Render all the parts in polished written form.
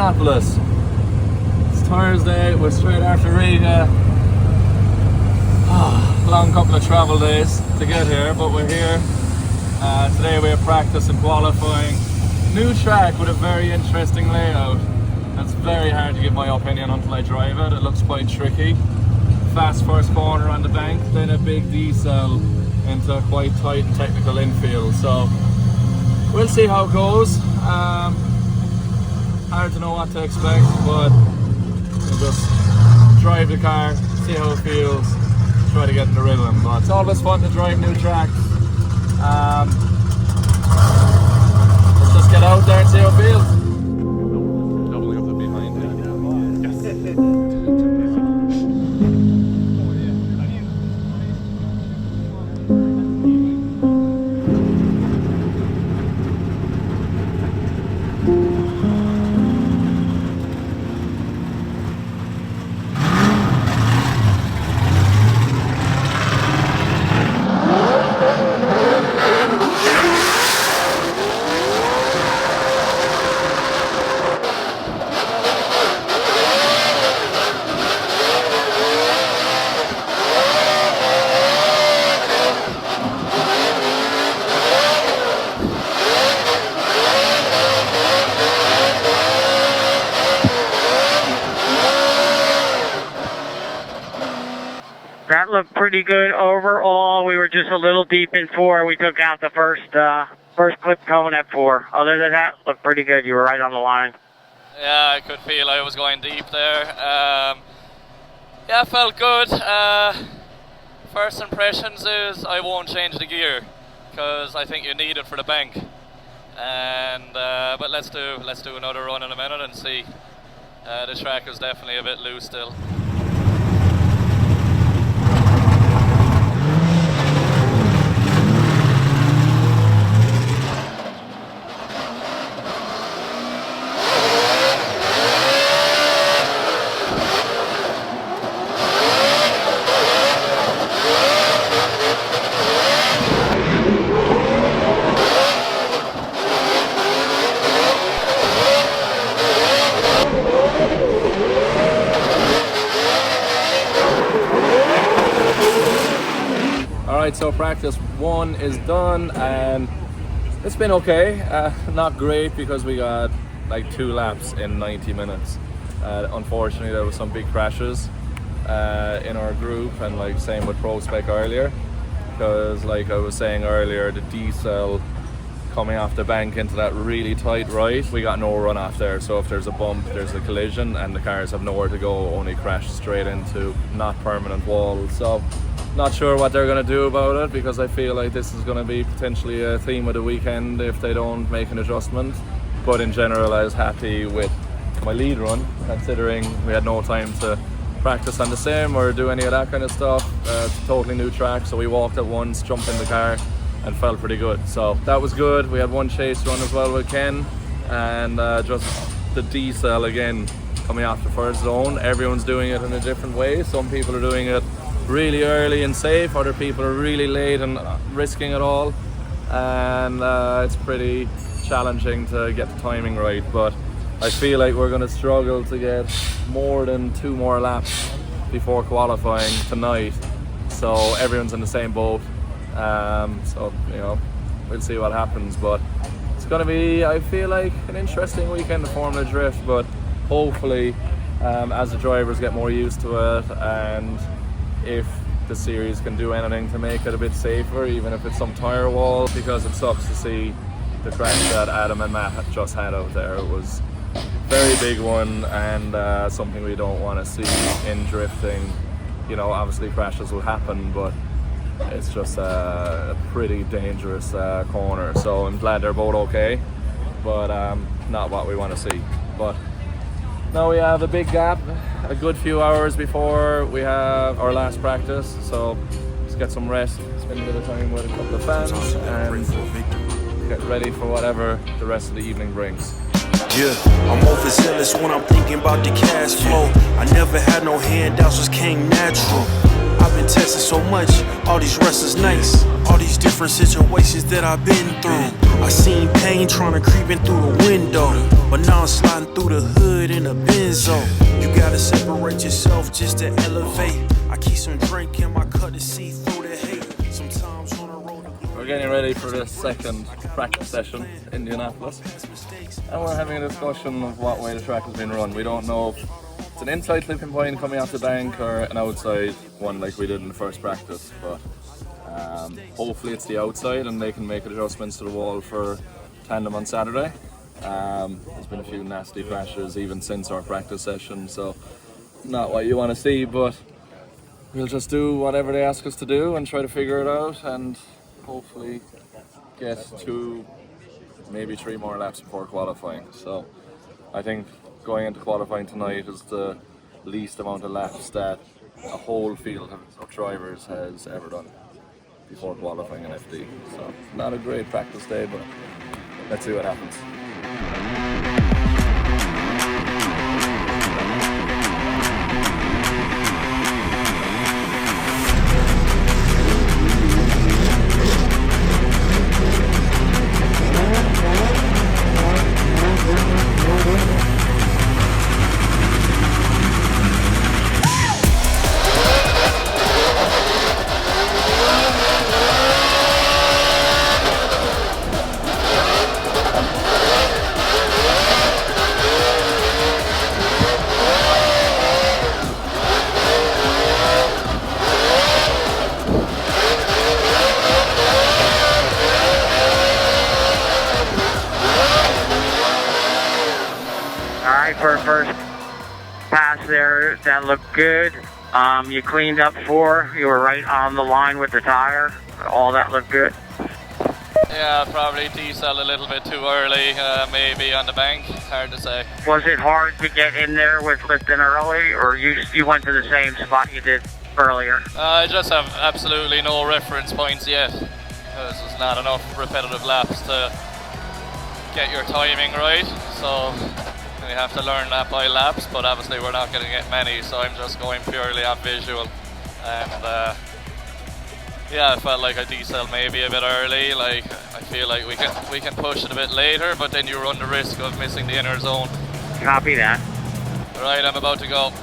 Indianapolis. It's Thursday, we're straight after Riga. Long couple of travel days to get here, but we're here. Today we have practice and qualifying. New track with a very interesting layout. It's very hard to give my opinion until I drive it. It looks quite tricky. Fast first corner on the bank, then a big D-cell into a quite tight and technical infield. So we'll see how it goes. Hard to know what to expect, but we'll just drive the car, see how it feels, try to get in the rhythm. But it's always fun to drive new tracks. Let's just get out there and see how it feels. Doubling up the behind here. That looked pretty good overall. We were just a little deep in 4. We took out the first clip cone at 4. Other than that, looked pretty good. You were right on the line. Yeah, I could feel I was going deep there. Yeah, felt good. First impressions is I won't change the gear because I think you need it for the bank. And but let's do another run in a minute and see. The track is definitely a bit loose still. Alright, so practice 1 is done and it's been okay. Not great because we got like 2 laps in 90 minutes. Unfortunately, there were some big crashes in our group, and like same with Pro Spec earlier, because like I was saying earlier, the D-cell coming off the bank into that really tight right, we got no run off there. So if there's a bump, there's a collision and the cars have nowhere to go, only crash straight into not permanent walls. So not sure what they're going to do about it, because I feel like this is going to be potentially a theme of the weekend if they don't make an adjustment. But in general, I was happy with my lead run, considering we had no time to practice on the sim or do any of that kind of stuff. It's a totally new track, so we walked at once, jumped in the car and felt pretty good. So that was good. We had one chase run as well with Ken, and just the D-cell again coming off the first zone. Everyone's doing it in a different way. Some people are doing it really early and safe, other people are really late and risking it all, and it's pretty challenging to get the timing right. But I feel like we're going to struggle to get more than 2 more laps before qualifying tonight, so everyone's in the same boat. So you know, we'll see what happens, but it's going to be, I feel like, an interesting weekend of Formula Drift. But hopefully as the drivers get more used to it, and if the series can do anything to make it a bit safer, even if it's some tire wall, because it sucks to see the crash that Adam and Matt just had out there. It was a very big one, and something we don't want to see in drifting. You know, obviously crashes will happen, but it's just a pretty dangerous corner. So I'm glad they're both okay, but not what we want to see. But now we have a big gap, a good few hours before we have our last practice, so let's get some rest, spend a bit of time with a couple of fans, and get ready for whatever the rest of the evening brings. Yeah, I'm overzealous when I'm thinking about the cash flow. I never had no handouts, just came natural. I've been tested so much, all these wrestlers nice. All these different situations that I've been through. I seen pain trying to creep in through the window, but now I'm sliding through the hood in a Benzo. You gotta separate yourself just to elevate. I keep some drink in my cup to see through the hate. Sometimes on the road. We're getting ready for the second practice session in Indianapolis, and we're having a discussion of what way the track has been run. We don't know if it's an inside flipping point coming off the bank or an outside one like we did in the first practice, but hopefully it's the outside and they can make adjustments to the wall for tandem on Saturday. There's been a few nasty crashes even since our practice session, so not what you want to see, but we'll just do whatever they ask us to do and try to figure it out and hopefully get 2, maybe 3 more laps before qualifying. So I think going into qualifying tonight is the least amount of laps that a whole field of drivers has ever done before qualifying an FD. So not a great practice day, but let's see what happens. For first pass there, that looked good. You cleaned up 4. You were right on the line with the tire. All that looked good. Yeah, probably diesel a little bit too early, maybe on the bank. Hard to say. Was it hard to get in there with lifting early, or you went to the same spot you did earlier? I just have absolutely no reference points yet. There's not enough repetitive laps to get your timing right, so we have to learn lap by laps, but obviously we're not going to get many, so I'm just going purely on visual. And yeah, I felt like I diesel maybe a bit early. Like I feel like we can push it a bit later, but then you run the risk of missing the inner zone. Copy that. Right, I'm about to go.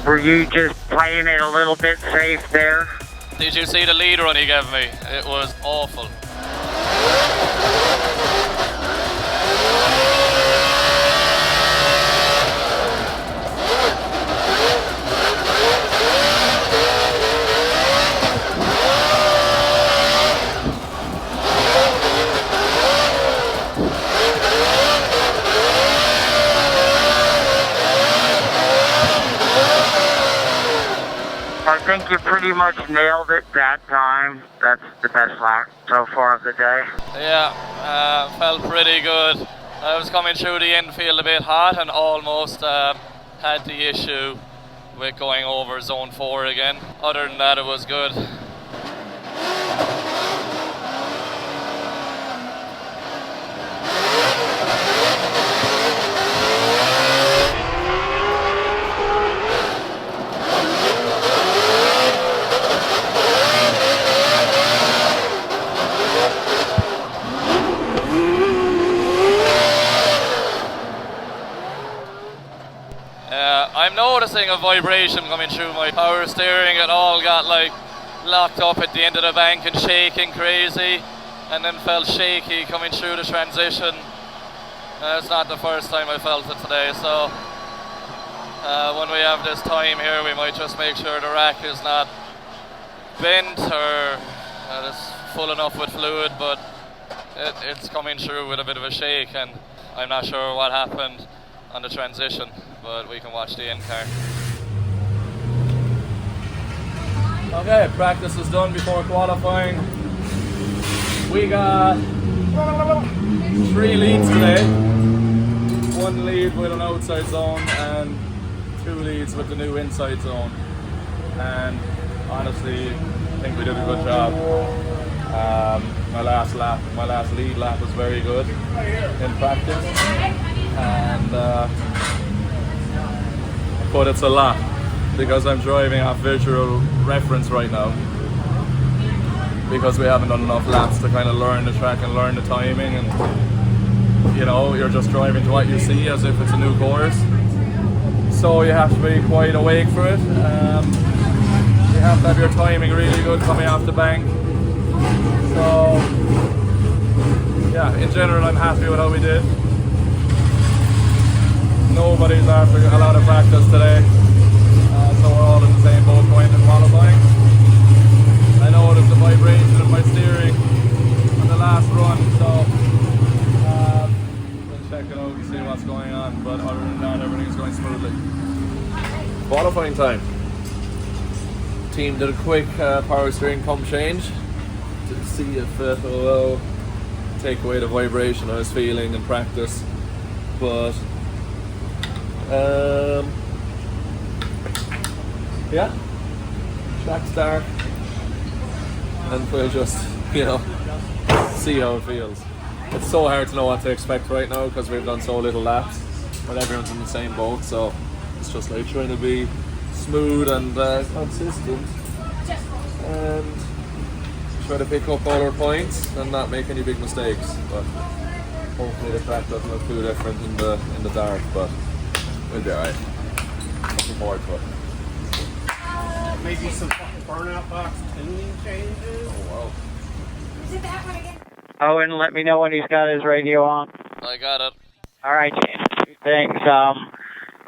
Were you just playing it a little bit safe there? Did you see the lead run he gave me? It was awful. I think you pretty much nailed it that time. That's the best lap so far of the day. Yeah, felt pretty good. I was coming through the infield a bit hot and almost had the issue with going over zone 4 again. Other than that, it was good. I'm noticing a vibration coming through my power steering. It all got like locked up at the end of the bank and shaking crazy, and then felt shaky coming through the transition. It's not the first time I felt it today, so when we have this time here, we might just make sure the rack is not bent or it's full enough with fluid, but it's coming through with a bit of a shake, and I'm not sure what happened on the transition, but we can watch the in car. Okay, practice is done before qualifying. We got 3 leads today. 1 lead with an outside zone and 2 leads with the new inside zone. And honestly, I think we did a good job. My last lead lap was very good in practice. And but it's a lot because I'm driving off visual reference right now, because we haven't done enough laps to kind of learn the track and learn the timing, and you know, you're just driving to what you see as if it's a new course, so you have to be quite awake for it. You have to have your timing really good coming off the bank. So yeah, in general I'm happy with how we did. Nobody's after a lot of practice today, so we're all in the same boat going to qualifying. I noticed the vibration of my steering on the last run, so we'll check it out and see what's going on, but other than that, everything is going smoothly. Qualifying time. Team did a quick power steering pump change to see if it will take away the vibration I was feeling in practice, but yeah, track's dark, and we'll just, you know, see how it feels. It's so hard to know what to expect right now because we've done so little laps, but everyone's in the same boat, so it's just like trying to be smooth and consistent and try to pick up all our points and not make any big mistakes. But hopefully the track doesn't look too different in the dark, but we'll be alright. Looking forward to it. Maybe some fucking burnout box tuning changes. Oh wow. Is it that one again? Owen, let me know when he's got his radio on. I got it. All right, James. Thanks.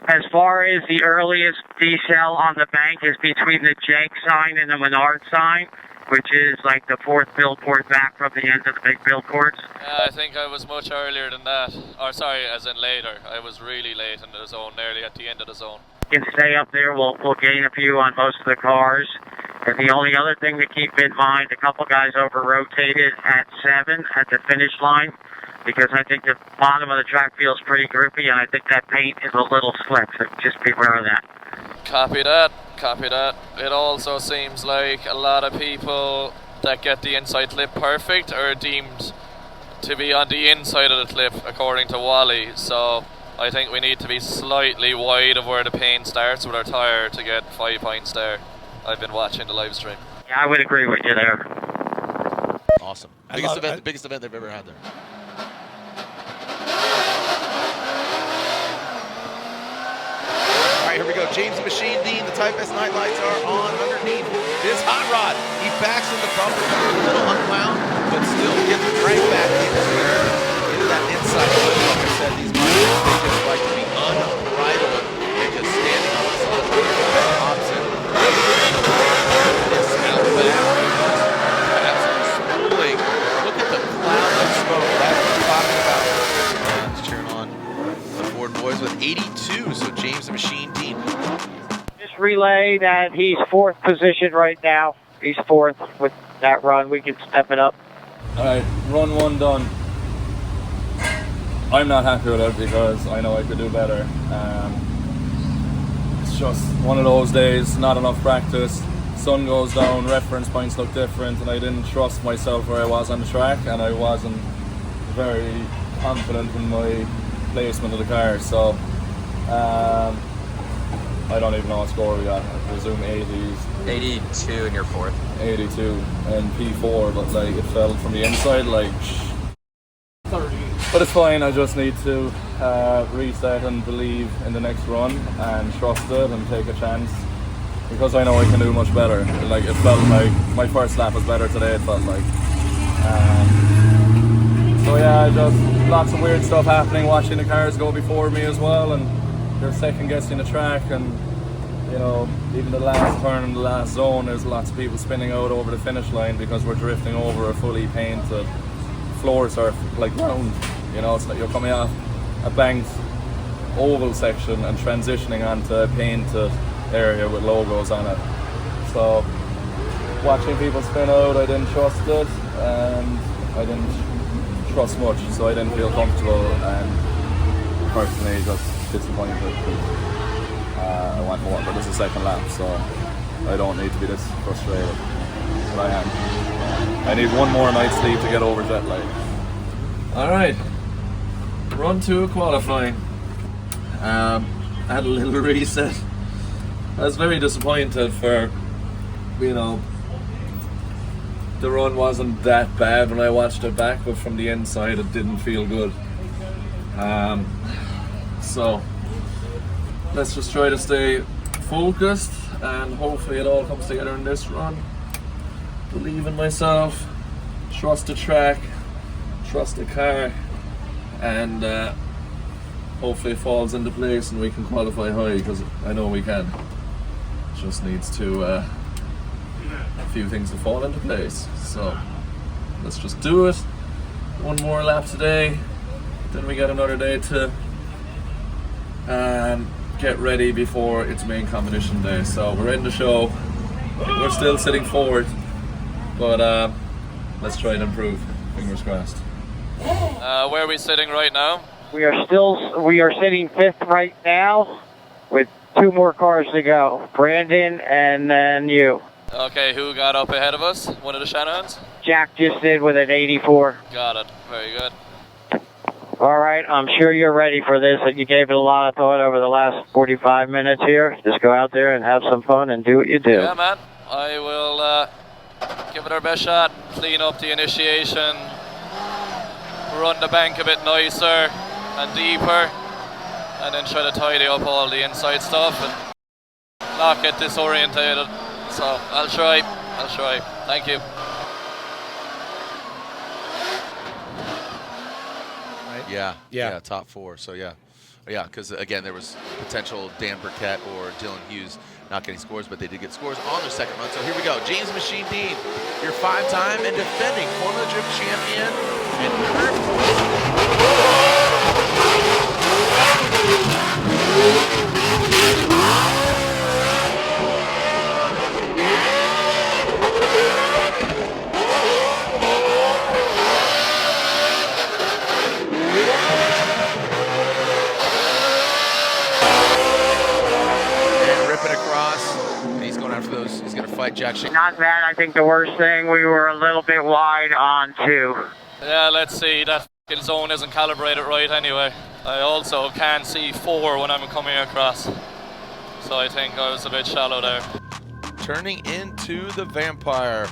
As far as the earliest decel on the bank is between the Jank sign and the Menard sign, which is like the 4th billboard back from the end of the big billboards. I think I was much earlier than that. Or sorry, as in later. I was really late in the zone, nearly at the end of the zone. You can stay up there. We'll gain a few on most of the cars. And the only other thing to keep in mind, a couple guys over-rotated at 7 at the finish line, because I think the bottom of the track feels pretty grippy, and I think that paint is a little slick, so just be aware of that. Copy that. Copy that. It also seems like a lot of people that get the inside clip perfect are deemed to be on the inside of the clip, according to Wally. So I think we need to be slightly wide of where the paint starts with our tyre to get 5 points there. I've been watching the live stream. Yeah, I would agree with you there. Awesome. Biggest event they've ever had there. All right, here we go. James the Machine Deane, the Type S night lights are on underneath this hot rod. He backs in the bumper, a little unwound, but still gets right back into that inside clip. Like I said, these miners, they just like to be unbridled and just standing on the side of the opposite. This out back, absolutely spooling. Look at the cloud of smoke. That's what I'm talking about. Let's turn on the Ford boys with 82. So James the Machine Deane. Just relay that he's 4th position right now. He's 4th with that run. We can step it up. Alright, run 1 done. I'm not happy with it because I know I could do better. It's just one of those days, not enough practice. Sun goes down, reference points look different, and I didn't trust myself where I was on the track, and I wasn't very confident in my placement of the car. So I don't even know what score we got. I presume 80s. 82 and you're 4th. 82 and P4, but like it fell from the inside like 30. But it's fine. I just need to reset and believe in the next run and trust it and take a chance, because I know I can do much better. Like it felt like my first lap was better today, it felt like. So yeah, just lots of weird stuff happening, watching the cars go before me as well, and they're second guessing the track, and you know, even the last turn in the last zone, there's lots of people spinning out over the finish line because we're drifting over a fully painted floor surf, like round. You know, it's like you're coming off a banked oval section and transitioning onto a painted area with logos on it. So watching people spin out, I didn't trust it, and I didn't trust much, so I didn't feel comfortable, and personally just disappointed because I want more, but this is second lap, so I don't need to be this frustrated, but I am. I need one more night's sleep to get over jet lag. Alright, run 2 of qualifying. I had a little reset. I was very disappointed for, you know, the run wasn't that bad when I watched it back, but from the inside it didn't feel good. So let's just try to stay focused and hopefully it all comes together in this run. Believe in myself, trust the track, trust the car, and hopefully it falls into place and we can qualify high, because I know we can. Just needs to a few things to fall into place. So let's just do it. One more lap today, then we get another day to get ready before it's main competition day. So we're in the show, we're still sitting forward, but let's try and improve. Fingers crossed. Where are we sitting right now? We are sitting 5th right now with 2 more cars to go. Brandon and then you. Okay, who got up ahead of us? One of the Shanahans? Jack just did with an 84. Got it. Very good. All right, I'm sure you're ready for this. You gave it a lot of thought over the last 45 minutes here. Just go out there and have some fun and do what you do. Yeah, man. I will give it our best shot, clean up the initiation, run the bank a bit nicer and deeper, and then try to tidy up all the inside stuff and not get disorientated. So I'll try. Thank you. Yeah, top 4. So yeah, because again there was potential Dan Burkett or Dylan Hughes not getting scores, but they did get scores on their second run. So here we go, James Machine Deane, your 5-time and defending Formula Drift champion and current. He's going to fight Jack Shea. Not bad. I think the worst thing, we were a little bit wide on 2. Yeah, let's see. That f***ing zone isn't calibrated right anyway. I also can't see 4 when I'm coming across. So I think I was a bit shallow there. Turning into the Vampire.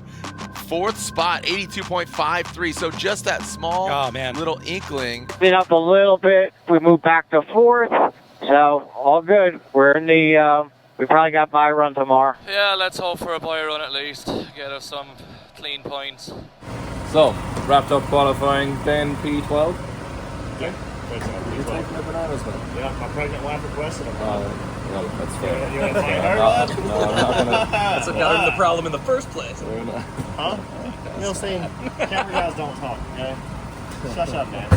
4th spot, 82.53. So just that small little inkling. Been up a little bit. We moved back to 4th. So all good. We're in the... we probably got bye run tomorrow. Yeah, let's hope for a bye run at least. Get us some clean points. So, wrapped up qualifying, then P12. Okay. What's up? You're taking the bananas, man. Yeah, my pregnant wife requested them. Well, that's fair. You want to find her? No, I'm not gonna. That's what got him the problem in the first place. Huh? You know, saying camera guys don't talk, okay? Shut up, Nancy.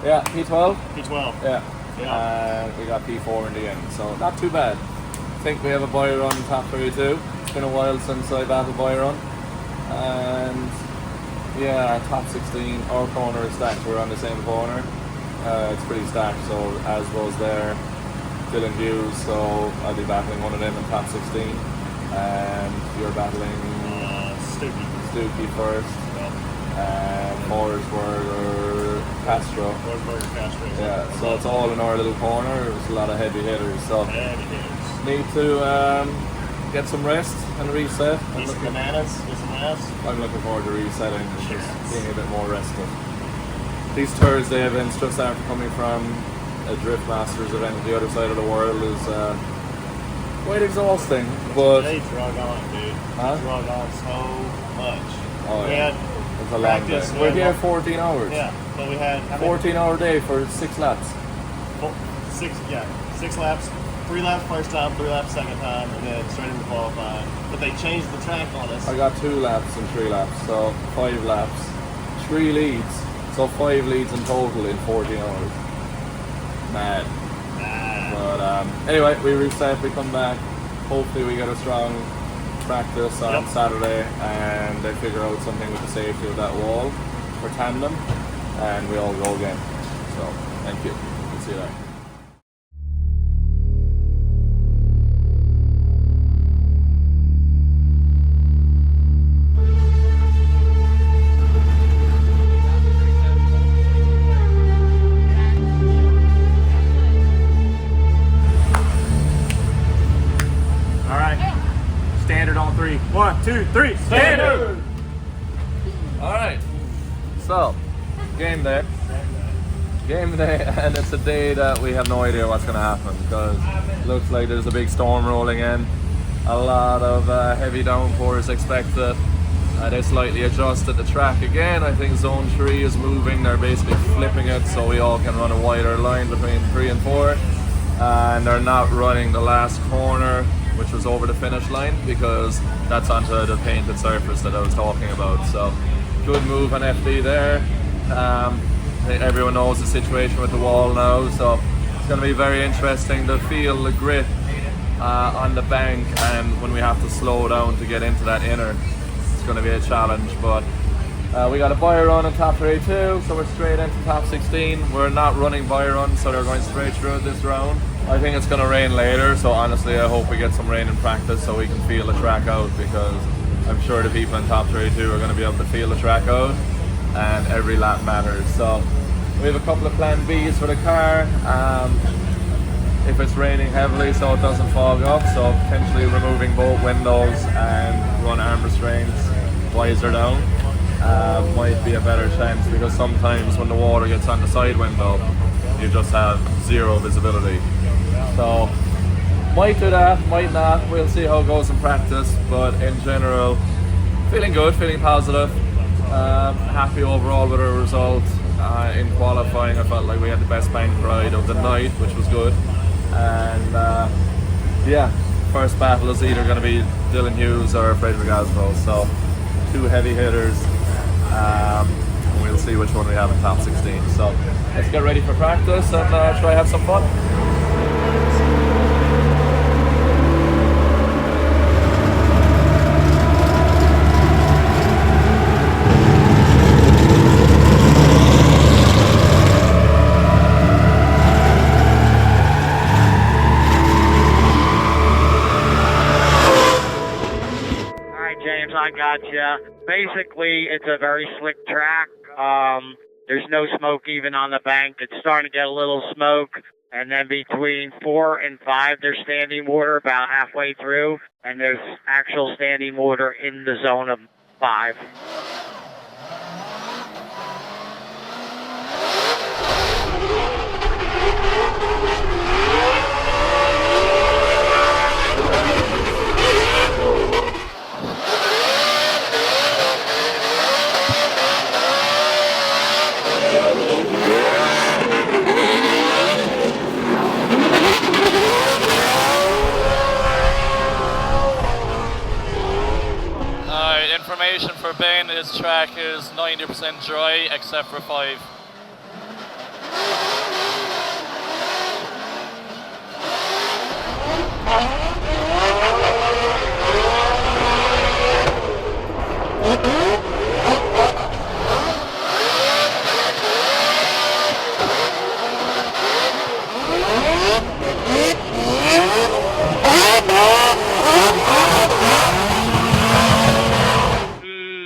Yeah, P12? P12. Yeah. We got P4 in the end, so not too bad. I think we have a boy run top 32. It's been a while since I've had a boy run. And yeah, top 16, our corner is stacked. We're on the same corner. It's pretty stacked, so as was there, Dylan Hughes, so I'll be battling one of them in top 16. And you're battling Stookie first. And Morrisburg Castro. Yeah, so it's all in our little corner. There's a lot of heavy hitters, so need to get some rest and reset. Eat some bananas, get some rest. I'm looking forward to resetting and just being a bit more rested. These Thursday events just after coming from a Drift Masters event on the other side of the world is quite exhausting. But they drug on, dude. Huh? Drug on so much. Oh, we yeah. had It's a long day. We're here 14 hours. Yeah, but we had 14-hour day for 6 laps. 6 laps. 3 laps first time, 3 laps second time, and then straight into qualifying. But they changed the track on us. I got 2 laps and 3 laps, so 5 laps. 3 leads, so 5 leads in total in 14 hours. Mad. But anyway, we reset, we come back. Hopefully we get a strong practice on Saturday, and they figure out something with the safety of that wall for tandem, and we all go again. So thank you. We'll see you there. Standard on three. 1, 2, 3. Standard! Alright. So, game day. Game day, and it's a day that we have no idea what's going to happen, because it looks like there's a big storm rolling in. A lot of heavy downpours expected. They slightly adjusted the track again. I think zone 3 is moving. They're basically flipping it so we all can run a wider line between 3 and 4. And they're not running the last corner, which was over the finish line, because that's onto the painted surface that I was talking about. So good move on FD there. Everyone knows the situation with the wall now, so it's going to be very interesting to feel the grip on the bank, and when we have to slow down to get into that inner, it's going to be a challenge. But we got a buy run on top 32, so we're straight into top 16. We're not running buy runs, so they're going straight through this round. I think it's going to rain later, so honestly I hope we get some rain in practice so we can feel the track out, because I'm sure the people in top 32 are going to be able to feel the track out, and every lap matters. So we have a couple of plan Bs for the car. If it's raining heavily so it doesn't fog up, so potentially removing both windows and run arm restraints visor down might be a better chance, because sometimes when the water gets on the side window you just have zero visibility. So might do that, might not. We'll see how it goes in practice, but in general feeling good, feeling positive. Happy overall with our result. In qualifying I felt like we had the best bank ride of the night, which was good. And yeah, first battle is either going to be Dylan Hughes or Frederick Oswald, so two heavy hitters. We'll see which one we have in top 16. So let's get ready for practice and try have some fun. I gotcha. Basically, it's a very slick track. There's no smoke even on the bank. It's starting to get a little smoke. And then between 4 and 5, there's standing water about halfway through. And there's actual standing water in the zone of 5. Information for Ben, his track is 90% dry except for 5.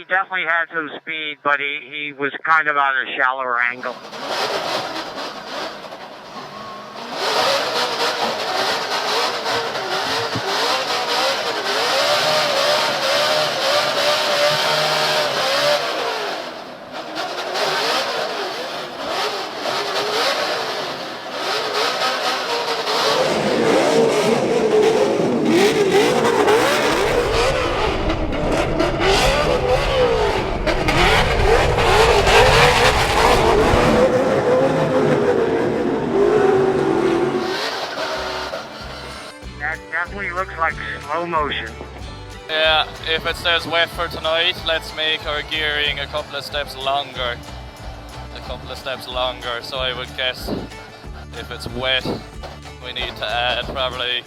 Definitely had some speed, but he was kind of on a shallower angle. Definitely looks like slow motion. Yeah, if it stays wet for tonight, let's make our gearing a couple of steps longer. So I would guess if it's wet, we need to add probably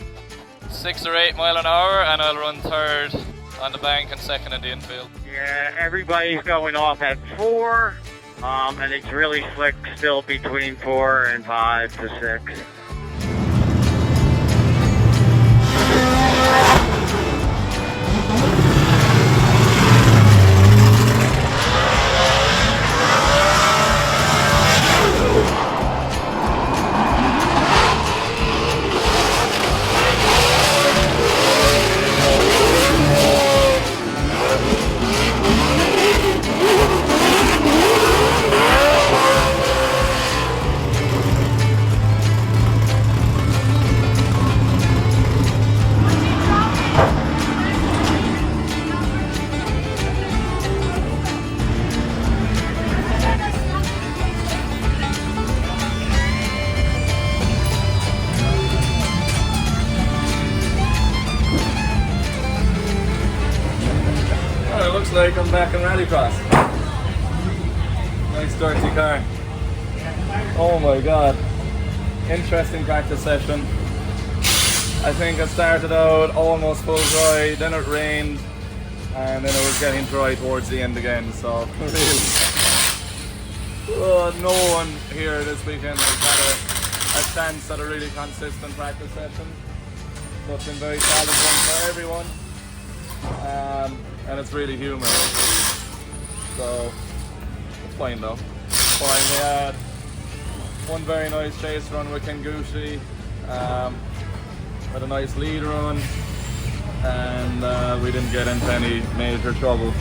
6 or 8 mile an hour, and I'll run third on the bank and second in the infield. Yeah, everybody's going off at 4, and it's really slick still between 4 and 5 to 6. Looks like I'm back in Rallycross. Nice dirty car. Oh my god. Interesting practice session. I think I started out almost full dry, then it rained, and then it was getting dry towards the end again, so really. No one here this weekend has had a chance at a really consistent practice session. So it's been very challenging for everyone. And it's really humid, so it's fine though. Fine. We had one very nice chase run with Kengushi, with a nice lead run, and we didn't get into any major trouble.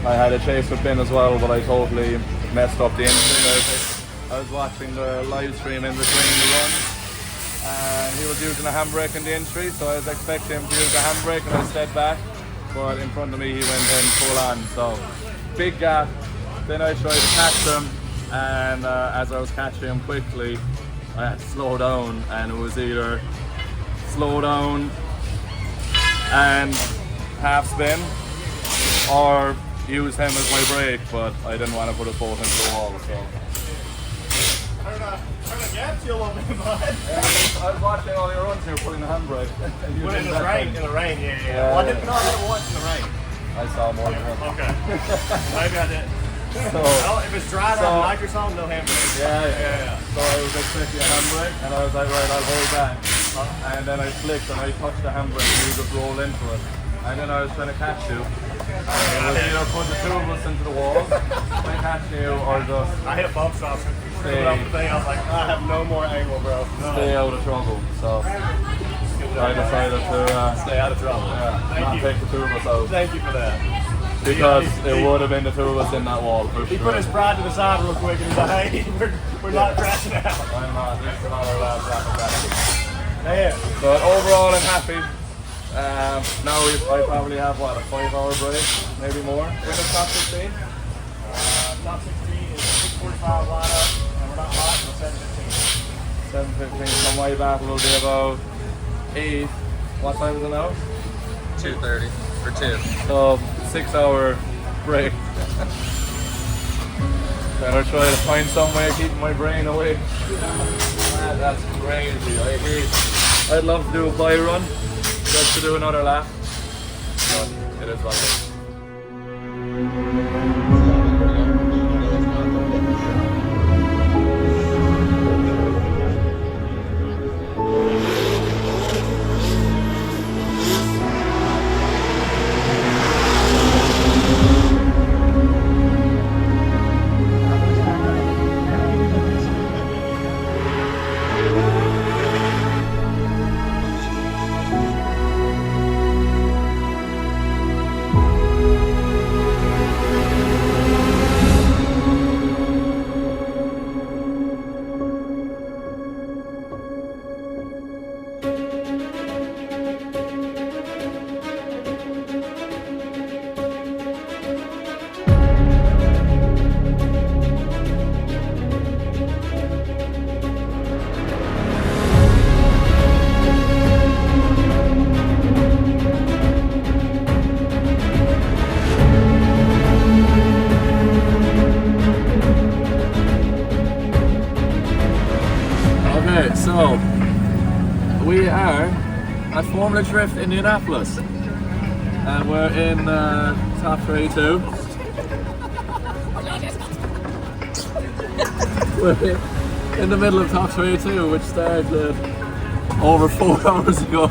I had a chase with Ben as well, but I totally messed up the entry. I was watching the live stream in between the runs, and he was using a handbrake in the entry, so I was expecting him to use the handbrake, and I stepped back. But in front of me he went in full on, so big gap. Then I tried to catch him, and as I was catching him quickly, I had to slow down, and it was either slow down and half spin or use him as my brake, but I didn't want to put us both into the wall. So Trying to get you a little bit, bud. I was watching all your runs here putting the handbrake. Put it in the rain, yeah. Well, I didn't know I had watch in the rain. I saw more than one. Okay. Maybe I did. So, well, if it's dried out nitrous on, no handbrake. Yeah. So I was expecting a handbrake, and I was like, right, I'll hold back. And then I flicked and I touched the handbrake and you just roll into it. And then I was trying to catch you. And it was either put the two of us into the wall, by catching you, or just I hit bump stops. Stay, I was like, I have no more angle, bro. No. Stay out of trouble. So I decided to stay out of trouble. Not take the two of us out. Thank you for that. Because it would have been the two of us in that wall for sure. He put his pride to the side real quick and he's like, hey, we're not crashing out. I'm not. This is not our last rapid. Man. But overall, I'm happy. Now I probably have what, a 5-hour break, maybe more. We're in the top 16. Top 16 is 6:45 lineup, and we're not hot until 7:15. 7:15. So my battle will be about 8. What time is it now? 2:30 or 2. So 6-hour break. Better try to find some way of keeping my brain awake. Man, that's crazy. I'd love to do a bye run, just to do another lap. But it is what it is. So, we are at Drift Indianapolis. And we're in top 32. We're in the middle of top 32, which started over 4 hours ago.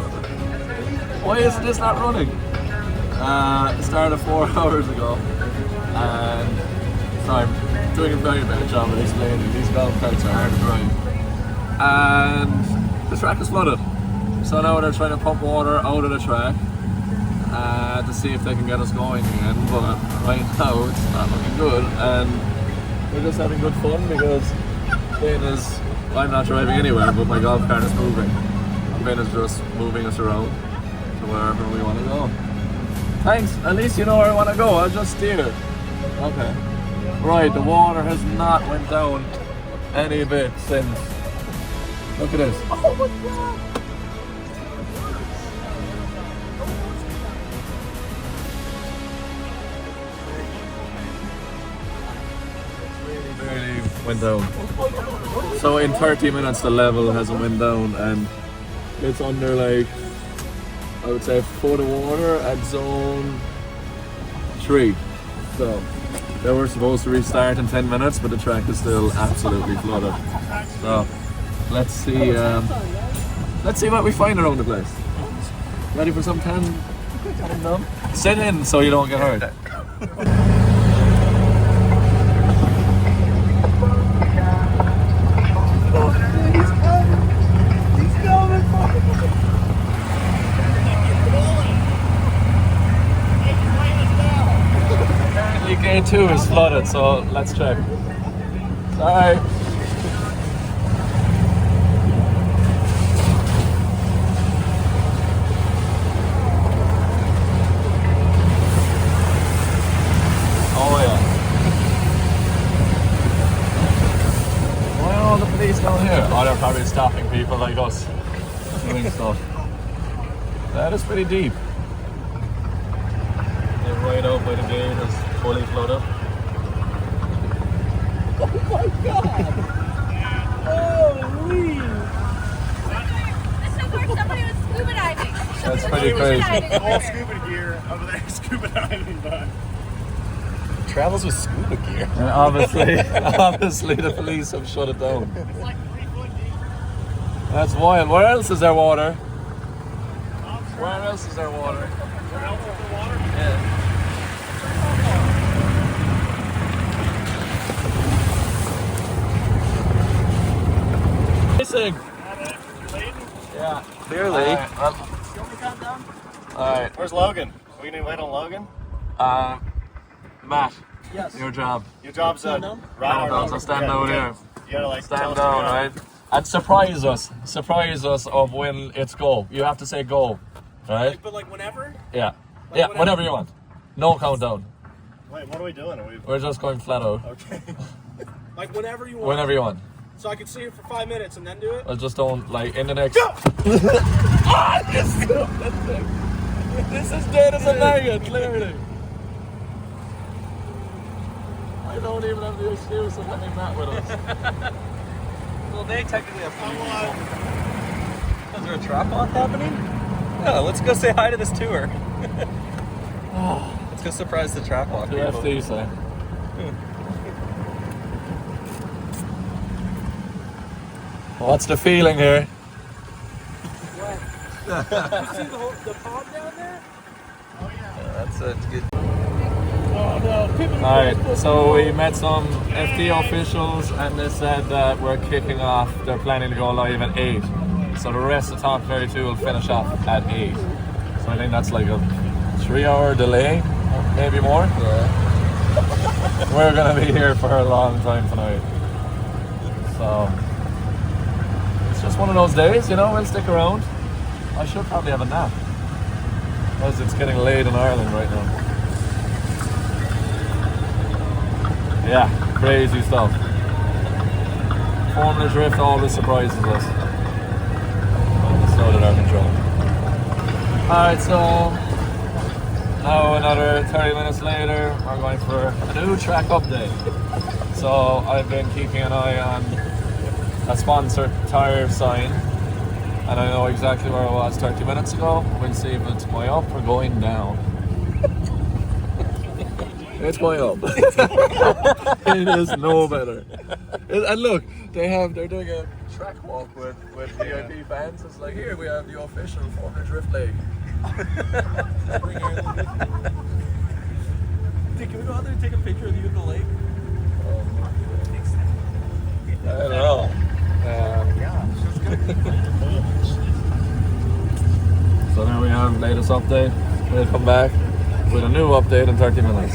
Why is this not running? It started 4 hours ago, and so I'm doing a very bad job of explaining. These golf carts are hard to drive, and the track is flooded. So now they're trying to pump water out of the track to see if they can get us going again. But right now it's not looking good, and we're just having good fun because I'm not driving anywhere, but my golf cart is moving. Ben is just moving us around to wherever we want to go. Thanks, at least you know where I want to go. I'll just steer. Okay. Right, the water has not went down any bit since. Look at this. Oh my god! Barely went down. So in 30 minutes the level hasn't went down, and it's under like, I would say, a foot of water at zone 3. So they were supposed to restart in 10 minutes, but the track is still absolutely flooded. So let's see what we find around the place. Ready for some tandem? Sit in so you don't get hurt. Gate 2 is flooded, so let's check. Sorry. Oh yeah. Why are all the police down here? Oh, they're probably stopping people like us doing stuff. That is pretty deep. They're right out by the gate. Fully flooded. Oh my god! Holy! This is where somebody was scuba diving. That's pretty crazy. All scuba gear over there, scuba diving, but Travels with scuba gear. And obviously the police have shut it down. it's like 3 foot deep. That's wild. Where else is there water? Where else is there water? Where else is the water? Yeah. Racing. Yeah. Clearly. Alright. Where's Logan? Are we gonna wait on Logan? Matt. Yes. Your job. Your job's Stand down? right No, so stand down here. You gotta like tell Stand us down, to go. right? And surprise us of when it's go. You have to say go, right? But like whenever? Yeah. Like Yeah, whenever. whatever you want. No countdown. Wait, what are we doing? Are we We're just going flat out. okay? Like whenever you want. Whenever you want. So I could see it for 5 minutes and then do it? I just don't, like, in the next... This is dead as a maggot, clearly. I don't even have the excuse of having Matt with us. Well, they technically have Is there a drop-off happening? No, let's go say hi to this tour. Let's go surprise the trap-off The people. FD say. What's the feeling here? See the pond down there? That's a good. Oh no, people. Alright, so we met some FD officials and they said that we're kicking off, they're planning to go live at 8. So the rest of Top 32 will finish off at 8. So I think that's like a 3-hour delay, maybe more. Yeah. We're gonna be here for a long time tonight. So it's just one of those days, you know, we'll stick around. I should probably have a nap. Because it's getting late in Ireland right now. Yeah, crazy stuff. Formula Drift always surprises us. It's out of our control. Alright, so now another 30 minutes later, we're going for a new track update. So I've been keeping an eye on a sponsored tire sign, and I know exactly where I was 30 minutes ago. We'll see if it's going up or going down. It's going up. It is no better. And look, they're doing a track walk with VIP fans. It's like, here we have the official Formula Drift leg. Dude, can we go out there and take a picture of you at the lake? I don't know. So now we have latest update. We'll come back with a new update in 30 minutes.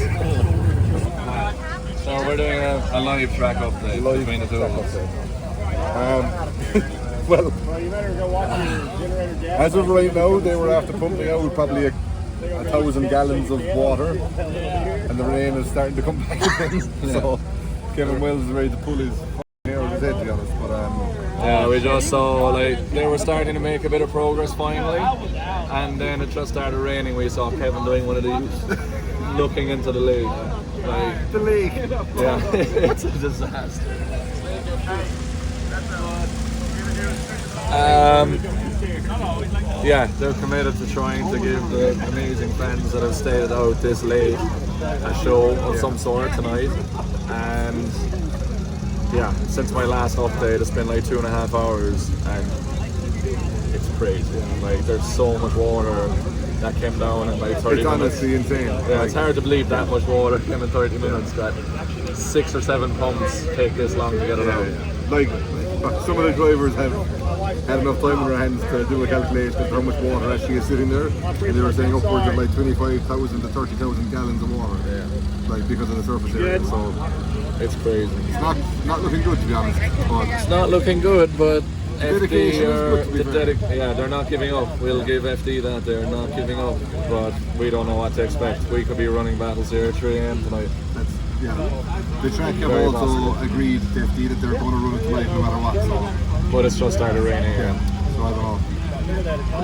So we're doing a live track update between the two of us. Well, you better go watch your generator gas. As of right now, they were after pumping out probably 1,000 gallons of water, and the rain is starting to come back again. So Kevin Wells is ready to pull his hair out of his head, to be honest. But yeah, we just saw like they were starting to make a bit of progress finally, and then it just started raining. We saw Kevin doing one of these, looking into the lake. Like the lake. Yeah, it's a disaster. Yeah, they're committed to trying to give the amazing fans that have stayed out this late a show of some sort tonight. And yeah, since my last update, it's been like 2.5 hours, and it's crazy. Like, there's so much water that came down in like 30 minutes. It's honestly insane. Yeah, it's hard to believe that much water came in 30 minutes. That 6 or 7 pumps take this long to get it out. Like, some of the drivers have had enough time in their hands to do a calculation of how much water actually is sitting there, and they were saying upwards of like 25,000 to 30,000 gallons of water, like because of the surface area. So it's crazy. It's not looking good, to be honest. But it's not looking good, but dedication FD they're not giving up. We'll give FD that they're not giving up, but we don't know what to expect. We could be running battles here at 3 a.m. tonight. The track have Very also possible. agreed to FD that they're going to run it tonight no matter what. So. But it's just started raining again. So I don't know.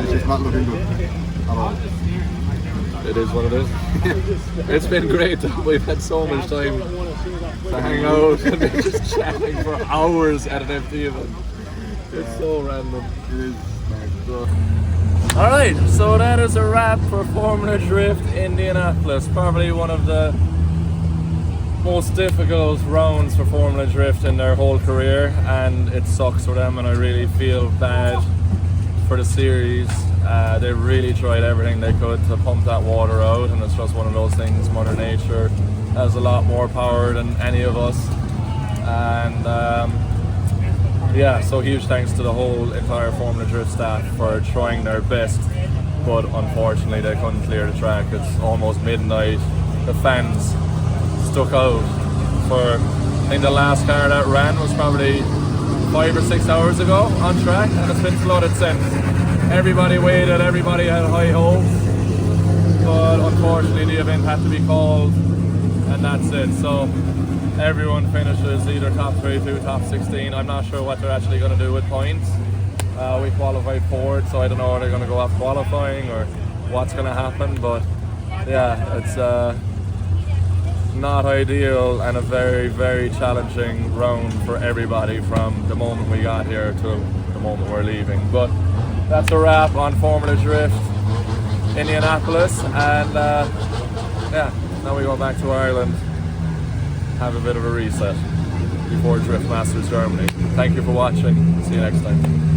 It's just not looking good at all. It is what it is. It's been great though. We've had so much time to hang out and be just chatting for hours at an FD event. It's so random. It is. Alright, so that is a wrap for Formula Drift Indianapolis. Probably one of the most difficult rounds for Formula Drift in their whole career, and it sucks for them, and I really feel bad for the series. They really tried everything they could to pump that water out, and it's just one of those things. Mother Nature has a lot more power than any of us, and yeah, so huge thanks to the whole entire Formula Drift staff for trying their best, but unfortunately they couldn't clear the track. It's almost midnight. The fans stuck out for, I think the last car that ran was probably 5 or 6 hours ago on track, and it's been flooded since. Everybody waited, everybody had high hopes, but unfortunately the event had to be called, and that's it. So everyone finishes either top 32, top 16. I'm not sure what they're actually going to do with points. We qualified fourth, so I don't know if they're going to go off qualifying or what's going to happen, but yeah, it's not ideal and a very, very challenging round for everybody from the moment we got here to the moment we're leaving. But that's a wrap on Formula Drift Indianapolis, and yeah, now we go back to Ireland, have a bit of a reset before Drift Masters Germany. Thank you for watching. See you next time.